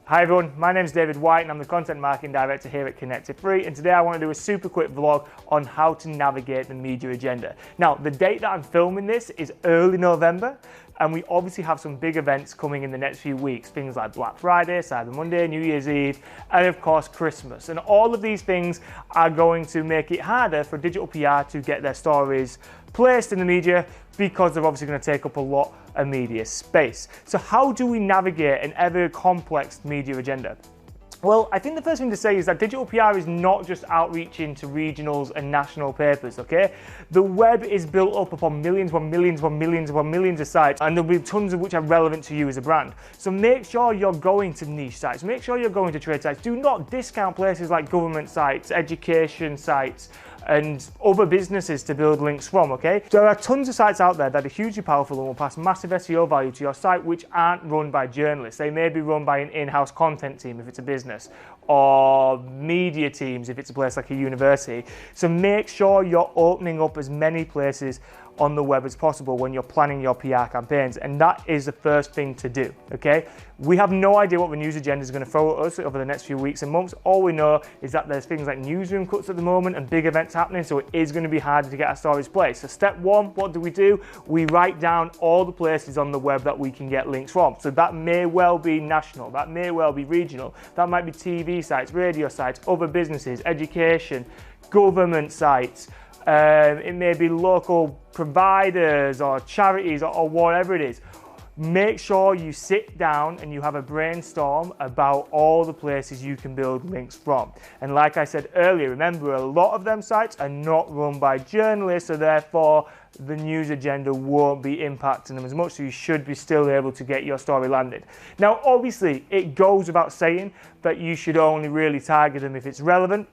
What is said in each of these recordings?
Hi everyone, my name is David White and I'm the Content Marketing Director here at Connected Free, and today I want to do a super quick vlog on how to navigate the media agenda. Now, the date that I'm filming this is early November, and we obviously have some big events coming in the next few weeks, things like Black Friday, Cyber Monday, New Year's Eve, and of course Christmas. And all of these things are going to make it harder for digital PR to get their stories placed in the media because they're obviously going to take up a lot of media space. So how do we navigate an ever complex media agenda? Well, I think the first thing to say is that digital PR is not just outreaching to regionals and national papers, okay? The web is built up upon millions upon millions upon millions upon millions of sites, and there'll be tons of which are relevant to you as a brand. So make sure you're going to niche sites, make sure you're going to trade sites. Do not discount places like government sites, education sites, and other businesses to build links from, okay? There are tons of sites out there that are hugely powerful and will pass massive SEO value to your site, which aren't run by journalists. They may be run by an in-house content team if it's a business, or media teams if it's a place like a university. So make sure you're opening up as many places on the web as possible when you're planning your PR campaigns, and that is the first thing to do, okay? We have no idea what the news agenda is going to throw at us over the next few weeks and months. All we know is that there's things like newsroom cuts at the moment and big events happening, so it is going to be harder to get our stories placed. So step one, what do? We write down all the places on the web that we can get links from. So that may well be national, that may well be regional, that might be TV sites, radio sites, other businesses, education, government sites. It may be local providers or charities or whatever it is. Make sure you sit down and you have a brainstorm about all the places you can build links from. And like I said earlier, remember, a lot of them sites are not run by journalists, so therefore the news agenda won't be impacting them as much, so you should be still able to get your story landed. Now, obviously, it goes without saying that you should only really target them if it's relevant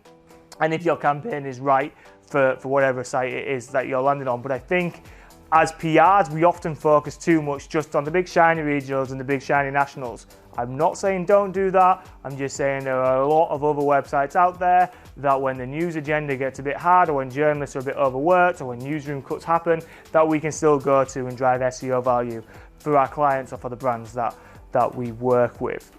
and if your campaign is right for whatever site it is that you're landing on. But I think as PRs, we often focus too much just on the big shiny regionals and the big shiny nationals. I'm not saying don't do that. I'm just saying there are a lot of other websites out there that when the news agenda gets a bit hard, or when journalists are a bit overworked, or when newsroom cuts happen, that we can still go to and drive SEO value for our clients or for the brands that we work with.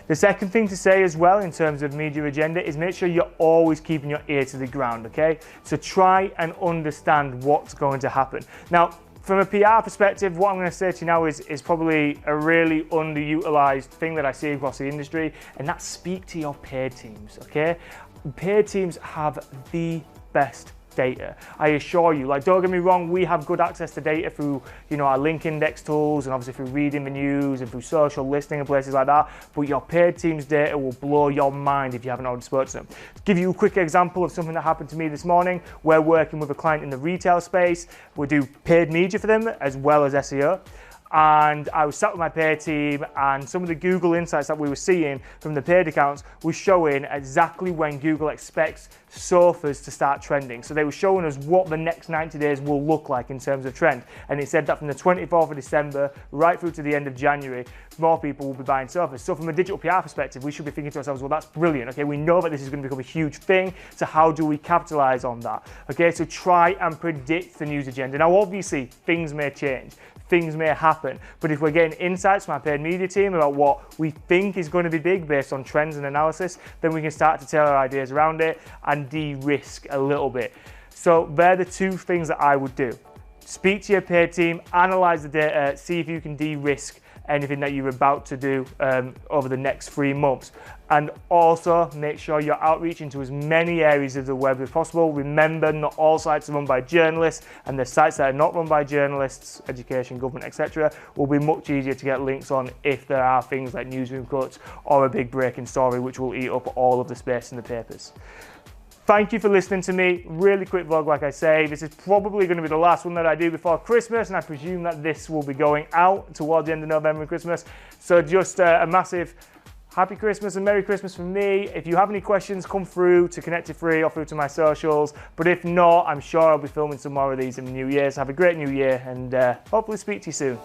The second thing to say as well in terms of media agenda is make sure you're always keeping your ear to the ground, okay? So try and understand what's going to happen. Now, from a PR perspective, what I'm going to say to you now is probably a really underutilized thing that I see across the industry, and that's speak to your paid teams, okay? Paid teams have the best data. I assure you, like, don't get me wrong, we have good access to data through, our link index tools and obviously through reading the news and through social listening and places like that, but your paid team's data will blow your mind if you haven't already spoken to them. To give you a quick example of something that happened to me this morning, we're working with a client in the retail space. We do paid media for them as well as SEO. And I was sat with my paid team, and some of the Google insights that we were seeing from the paid accounts was showing exactly when Google expects sofas to start trending. So they were showing us what the next 90 days will look like in terms of trend. And it said that from the 24th of December right through to the end of January, more people will be buying sofas. So from a digital PR perspective, we should be thinking to ourselves, well, that's brilliant. Okay, we know that this is going to become a huge thing. So how do we capitalize on that? Okay, so try and predict the news agenda. Now, obviously, things may change. Things may happen, but if we're getting insights from our paid media team about what we think is going to be big based on trends and analysis, then we can start to tailor ideas around it and de-risk a little bit. So they're the two things that I would do. Speak to your paid team, analyze the data, see if you can de-risk anything that you're about to do over the next 3 months. And also make sure you're outreaching to as many areas of the web as possible. Remember, not all sites are run by journalists, and the sites that are not run by journalists, education, government, etc., will be much easier to get links on if there are things like newsroom cuts or a big breaking story which will eat up all of the space in the papers. Thank you for listening to me. Really quick vlog, like I say. This is probably going to be the last one that I do before Christmas, and I presume that this will be going out towards the end of November and Christmas. So just a massive Happy Christmas and Merry Christmas from me. If you have any questions, come through to Connected Free or through to my socials. But if not, I'm sure I'll be filming some more of these in the new year. So have a great new year, and hopefully speak to you soon.